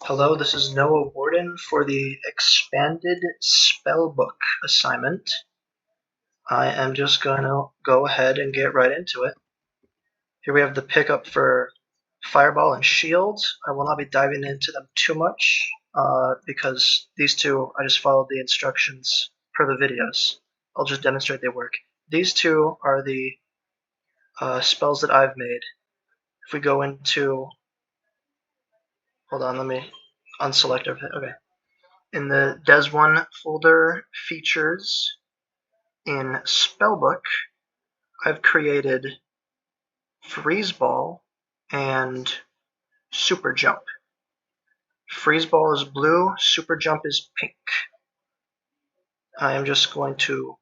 Hello, this is Noah Warden for the expanded Spellbook assignment. I am just going to go ahead and get right into it. Here we have the pickup for Fireball and Shield. I will not be diving into them too much because these two, I just followed the instructions per the videos. I'll just demonstrate they work. These two are the spells that I've made. If we go into, hold on, let me unselect everything. Okay. In the Des1 folder features in Spellbook, I've created Freeze Ball and Super Jump. Freeze Ball is blue, Super Jump is pink. I am just going to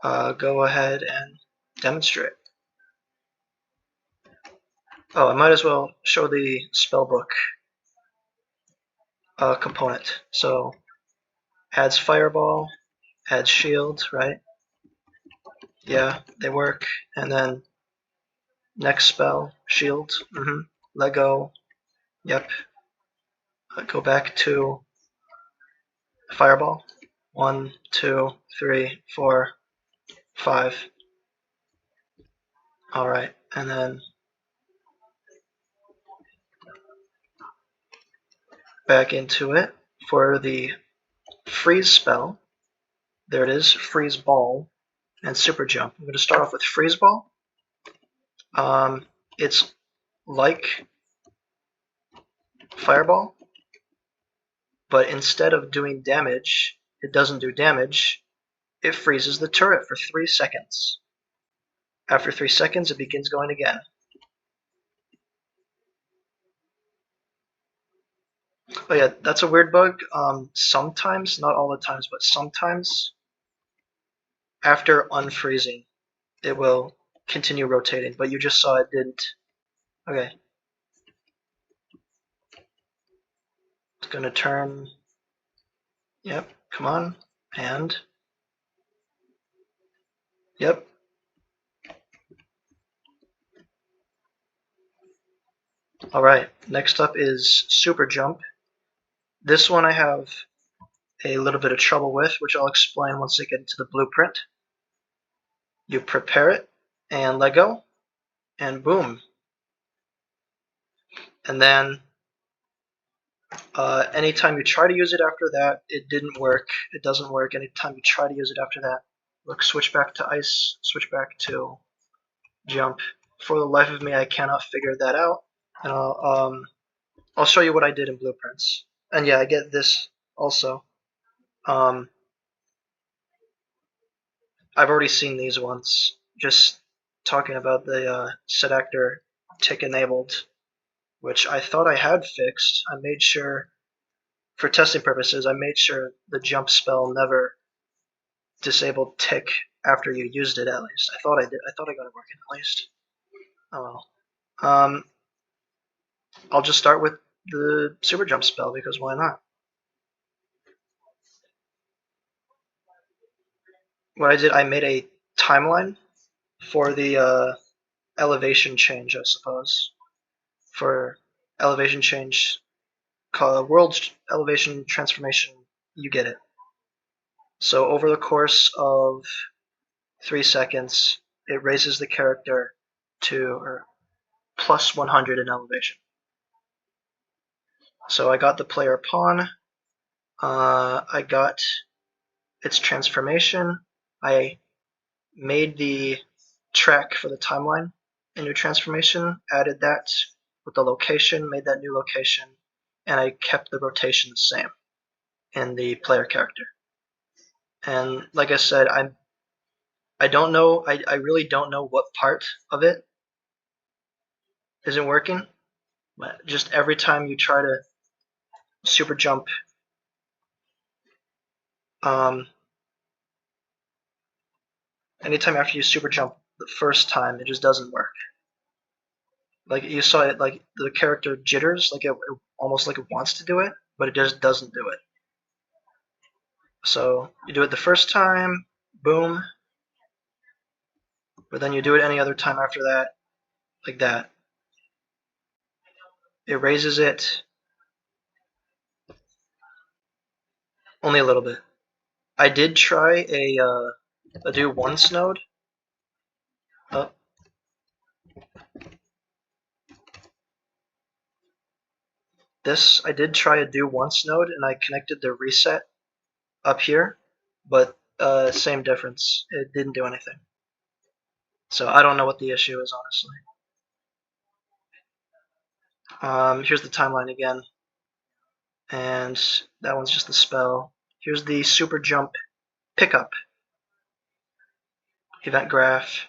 go ahead and demonstrate. Oh, I might as well show the Spellbook component. So, adds Fireball, adds Shield, right? Yeah, they work. And then next spell, Shield, Lego, yep. Go back to Fireball. 1, 2, 3, 4, 5. Alright, and then back into it for the freeze spell. There it is, Freeze Ball and Super Jump. I'm going to start off with Freeze Ball. It's like Fireball, but instead of doing damage, it doesn't do damage. It freezes the turret for 3 seconds. After 3 seconds, it begins going again. Oh yeah, that's a weird bug. Sometimes, not all the times, but sometimes after unfreezing, it will continue rotating, but you just saw it didn't. Okay. It's gonna turn. Yep, come on. And. Yep. Alright, next up is Super Jump. This one I have a little bit of trouble with, which I'll explain once I get into the blueprint. You prepare it, and let go, and boom. And then anytime you try to use it after that, it didn't work. It doesn't work. Anytime you try to use it after that, look, switch back to ice, switch back to jump. For the life of me, I cannot figure that out. And I'll show you what I did in blueprints. And yeah, I get this also. I've already seen these once. Just talking about the set actor tick enabled, which I thought I had fixed. I made sure, for testing purposes, I made sure the jump spell never disabled tick after you used it, at least. I thought I did. I thought I got it working at least. Oh well. I'll just start with the super jump spell because why not? What I did, I made a timeline for the elevation change, I suppose. For elevation change, world elevation transformation, you get it. So over the course of 3 seconds, it raises the character to plus 100 in elevation. So I got the player pawn. I got its transformation. I made the track for the timeline a new transformation, added that with the location, made that new location, and I kept the rotation the same in the player character. And like I said, I don't know, I really don't know what part of it isn't working. But just every time you try to super jump, anytime after you super jump the first time, it just doesn't work. Like you saw it, like the character jitters, like it almost like it wants to do it, but it just doesn't do it. So you do it the first time, boom, but then you do it any other time after that, like that. It raises it, Only a little bit. I did try a do once node. Oh. This, I did try a do once node, and I connected the reset up here, but same difference. It didn't do anything. So I don't know what the issue is, honestly. Here's the timeline again, and that one's just the spell. Here's the super jump pickup event graph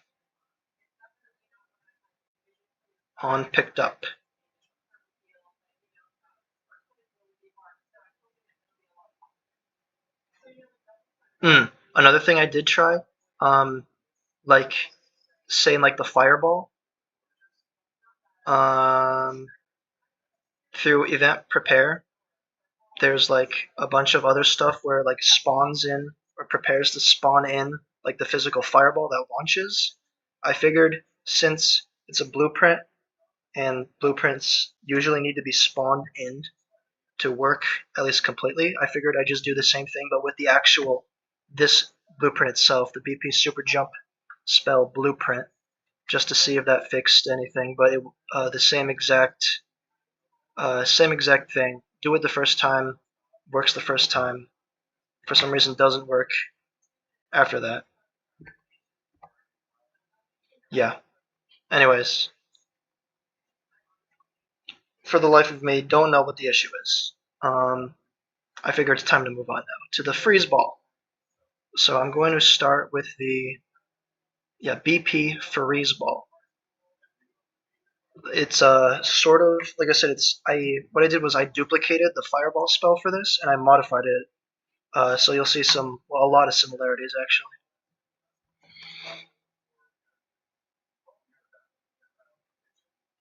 on picked up. Another thing I did try, like saying like the fireball, through event prepare, there's like a bunch of other stuff where like spawns in or prepares to spawn in like the physical fireball that launches. I figured since it's a blueprint and blueprints usually need to be spawned in to work at least completely, I figured I'd just do the same thing but with the actual this blueprint itself, the BP super jump spell blueprint, just to see if that fixed anything. But the same exact thing. Do it the first time, works the first time. For some reason, doesn't work after that. Yeah. Anyways, for the life of me, don't know what the issue is. I figure it's time to move on now to the freeze ball. So I'm going to start with the BP freeze ball. It's sort of like I said. What I did was I duplicated the fireball spell for this and I modified it. So you'll see a lot of similarities actually.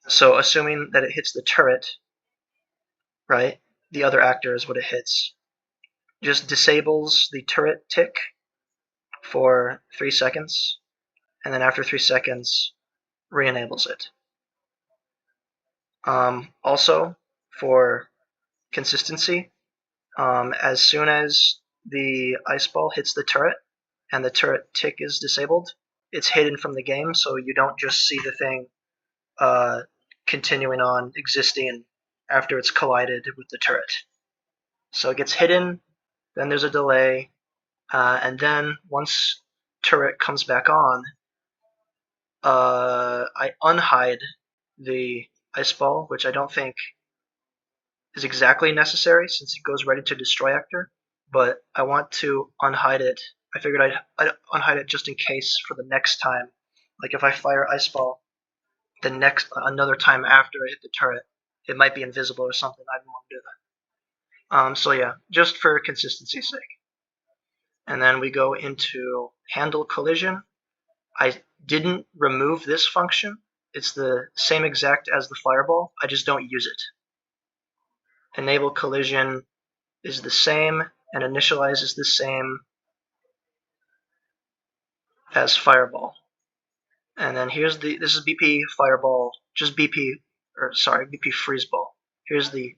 So assuming that it hits the turret, right? The other actor is what it hits. Just disables the turret tick for 3 seconds, and then after 3 seconds, re-enables it. Also, for consistency, as soon as the ice ball hits the turret and the turret tick is disabled, it's hidden from the game, so you don't just see the thing continuing on existing after it's collided with the turret. So it gets hidden, then there's a delay, and then once turret comes back on, I unhide the ice ball, which I don't think is exactly necessary since it goes right into destroy actor, but I want to unhide it. I figured I'd unhide it just in case for the next time. Like if I fire ice ball another time after I hit the turret, it might be invisible or something. I didn't want to do that. So yeah, just for consistency's sake. And then we go into handle collision. I didn't remove this function. It's the same exact as the fireball. I just don't use it. Enable collision is the same and initialize is the same as fireball. And then this is BP fireball, just BP freeze ball. Here's the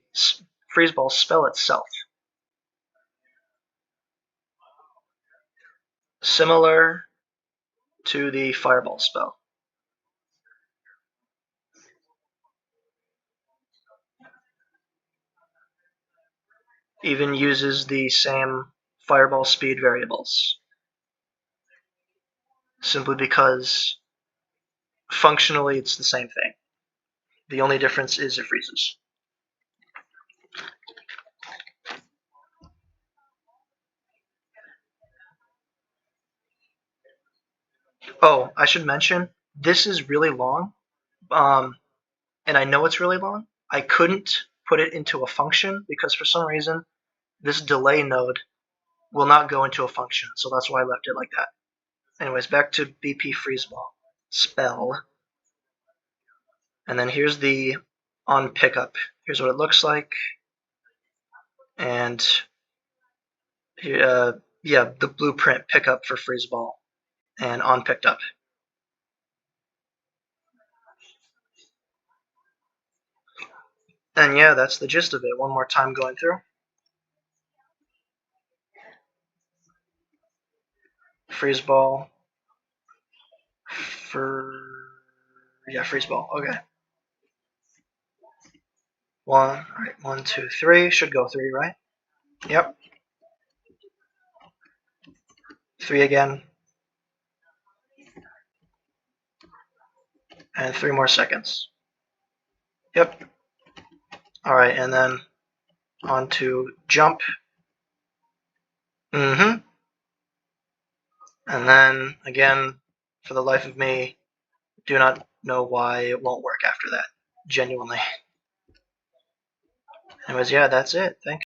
freeze ball spell itself. Similar to the fireball spell. Even uses the same fireball speed variables. Simply because functionally it's the same thing. The only difference is it freezes. Oh, I should mention, this is really long, and I know it's really long. I couldn't put it into a function because for some reason this delay node will not go into a function, so that's why I left it like that. Anyways, back to BP freezeball spell, and then here's the on pickup. Here's what it looks like, and the blueprint pickup for freezeball and on picked up. And yeah, that's the gist of it. One more time going through. freeze ball. Freeze ball. Okay. One. All right. 1, 2, 3. Should go 3, right? Yep. 3 again. And 3 more seconds. Yep. All right, and then on to jump. And then again, for the life of me, do not know why it won't work after that. Genuinely. Anyways, yeah, that's it. Thank you.